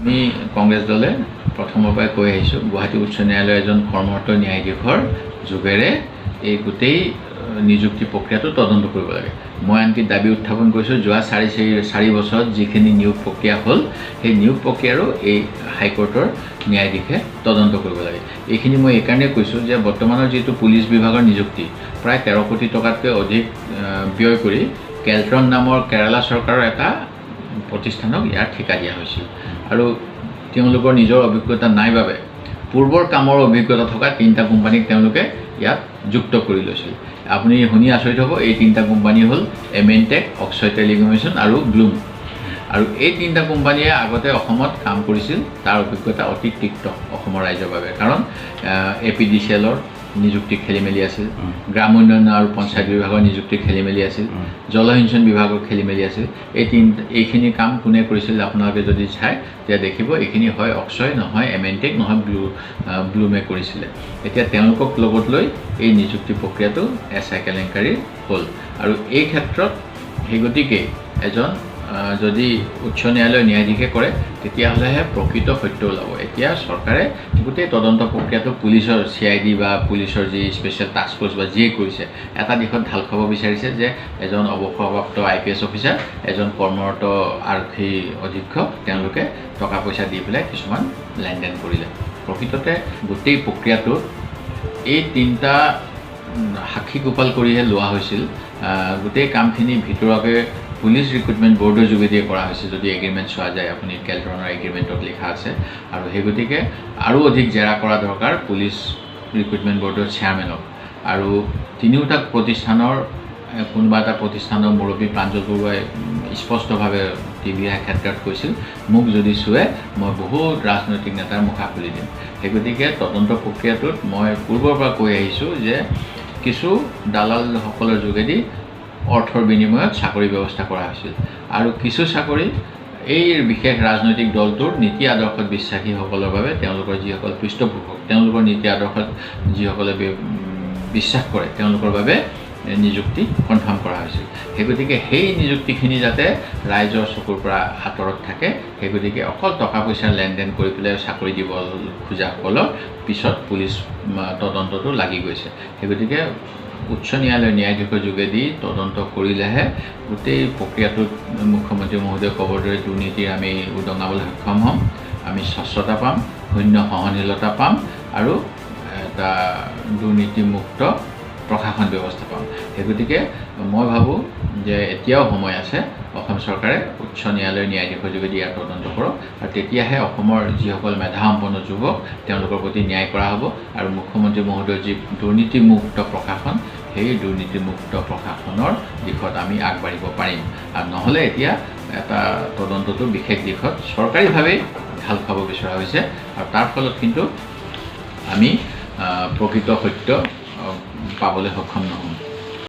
আমি কংগ্ৰেছ দলে প্ৰথমৰ পৰাই কৈ আহিছোঁ গুৱাহাটী উচ্চ ন্যায়ালয়ৰ এজন কৰ্মৰত ন্যায়াধীশৰ যোগেৰে এই গোটেই নিযুক্তি প্ৰক্ৰিয়াটো তদন্ত কৰিব লাগে। মই আনকি দাবী উত্থাপন কৰিছোঁ যোৱা চাৰি বছৰত যিখিনি নিয়োগ প্ৰক্ৰিয়া হ'ল সেই নিয়োগ প্ৰক্ৰিয়াৰো এই হাইকোৰ্টৰ ন্যায়াধীশে তদন্ত কৰিব লাগে। এইখিনি মই এইকাৰণে কৈছোঁ যে বৰ্তমানৰ যিটো পুলিচ বিভাগৰ নিযুক্তি প্ৰায় 13 কোটি টকাতকৈ অধিক ব্যয় কৰি কেলট্ৰন নামৰ কেৰালা চৰকাৰৰ এটা প্ৰতিষ্ঠানক ইয়াৰ ঠিকা দিয়া হৈছিল আৰু তেওঁলোকৰ নিজৰ অভিজ্ঞতা নাই বাবে পূৰ্বৰ কামৰ অভিজ্ঞতা থকা 3টা কোম্পানীক তেওঁলোকে ইয়াত যুক্ত কৰি লৈছিল। আপুনি শুনি আচৰিত হ'ব এই 3টা কোম্পানী হ'ল এমেনটেক, অক্ষয় টেলিকমিউনিকেশ্যন আৰু গ্লুম। আৰু এই 3টা কোম্পানীয়ে আগতে অসমত কাম কৰিছিল, তাৰ অভিজ্ঞতা অতি তিক্ত অসমৰ ৰাইজৰ বাবে। কাৰণ APDCLৰ নিযুক্তি খেলি মেলি আছিল, গ্ৰাম উন্নয়ন আৰু পঞ্চায়ত বিভাগৰ নিযুক্তি খেলি মেলি আছিল, জলসিঞ্চন বিভাগৰ খেলি মেলি আছিল। এইখিনি কাম কোনে কৰিছিল আপোনালোকে যদি চায় তেতিয়া দেখিব এইখিনি হয় অক্ষয়, নহয় এমেনটেক, নহয় ব্লুমে কৰিছিলে। এতিয়া তেওঁলোকক লগত লৈ এই নিযুক্তি প্ৰক্ৰিয়াটো SI কেলেংকাৰী হ'ল আৰু এই ক্ষেত্ৰত সেই গতিকে এজন যদি উচ্চ ন্যায়ালয়ৰ ন্যায়াধীশে কৰে তেতিয়াহ'লেহে প্ৰকৃত সত্য ওলাব। এতিয়া চৰকাৰে গোটেই তদন্ত প্ৰক্ৰিয়াটো পুলিচৰ CID বা পুলিচৰ যি স্পেচিয়েল টাস্ক ফ'ৰ্চ বা যিয়ে কৰিছে এটা দিশত ঢাল খাব বিচাৰিছে যে এজন অৱসৰপ্ৰাপ্ত IPS অফিচাৰ, এজন কৰ্মৰত আৰক্ষী অধীক্ষক তেওঁলোকে টকা পইচা দি পেলাই কিছুমান লেনদেন কৰিলে। প্ৰকৃততে গোটেই প্ৰক্ৰিয়াটোত এই 3টা সাক্ষী গোপাল কৰিহে লোৱা হৈছিল। গোটেই কামখিনি ভিতৰুৱাকৈ পুলিচ ৰিক্ৰুটমেণ্ট বৰ্ডৰ যোগেদিয়ে কৰা হৈছে যদি এগ্ৰিমেণ্ট চোৱা যায়, আপুনি কেলট্ৰনৰ এগ্ৰিমেণ্টত লিখা আছে। আৰু সেই গতিকে আৰু অধিক জেৰা কৰা দৰকাৰ পুলিচ ৰিক্ৰুটমেণ্ট বৰ্ডৰ চেয়াৰমেনক। আৰু তিনিওটা প্ৰতিষ্ঠানৰ কোনোবা এটা প্ৰতিষ্ঠানৰ মুৰব্বী প্ৰাঞ্জল বৰুৱাই স্পষ্টভাৱে TV সাক্ষাৎকাৰত কৈছিল মোক যদি চুৱে মই বহুত ৰাজনৈতিক নেতাৰ মুখা খুলি দিম। সেই গতিকে তদন্ত প্ৰক্ৰিয়াটোত মই পূৰ্বৰ পৰা কৈ আহিছোঁ যে কিছু দালালসকলৰ যোগেদি অৰ্থৰ বিনিময়ত চাকৰি ব্যৱস্থা কৰা হৈছিল আৰু কিছু চাকৰি এই বিশেষ ৰাজনৈতিক দলটোৰ নীতি আদৰ্শত বিশ্বাসীসকলৰ বাবে তেওঁলোকৰ যিসকল পৃষ্ঠপোষক তেওঁলোকৰ নীতি আদৰ্শত যিসকলে বিশ্বাস কৰে তেওঁলোকৰ বাবে নিযুক্তি কনফাৰ্ম কৰা হৈছিল। সেই গতিকে সেই নিযুক্তিখিনি যাতে ৰাইজৰ চকুৰ পৰা আঁতৰত থাকে সেই গতিকে অকল টকা পইচাৰ লেনদেন কৰি পেলাই চাকৰি দিব খোজাসকলৰ পিছত পুলিচ তদন্তটো লাগি গৈছে। সেই গতিকে উচ্চ ন্যায়ালয়ৰ ন্যায়াধীশৰ যোগেদি তদন্ত কৰিলেহে গোটেই প্ৰক্ৰিয়াটোত মুখ্যমন্ত্ৰী মহোদয়ে ক'বৰ দৰে দুৰ্নীতিৰ আমি উদঙাবলৈ সক্ষম হ'ম, আমি স্বচ্ছতা পাম, শূন্য সহনশীলতা পাম আৰু এটা দুৰ্নীতিমুক্ত প্ৰশাসন ব্যৱস্থা পাম। সেই গতিকে মই ভাবোঁ যে এতিয়াও সময় আছে অসম চৰকাৰে উচ্চ ন্যায়ালয়ৰ ন্যায়াধীশৰ যোগেদি ইয়াৰ তদন্ত কৰক আৰু তেতিয়াহে অসমৰ যিসকল মেধাসম্পন্ন যুৱক তেওঁলোকৰ প্ৰতি ন্যায় কৰা হ'ব আৰু মুখ্যমন্ত্ৰী মহোদয়ৰ যি দুৰ্নীতিমুক্ত প্ৰশাসন সেই দুৰ্নীতিমুক্ত প্ৰশাসনৰ দিশত আমি আগবাঢ়িব পাৰিম। আৰু নহ'লে এতিয়া এটা তদন্তটো বিশেষ দিশত চৰকাৰীভাৱেই ঢাল খাব বিচৰা হৈছে আৰু তাৰ ফলত কিন্তু আমি প্ৰকৃত সত্য পাবলৈ সক্ষম নহ'ম।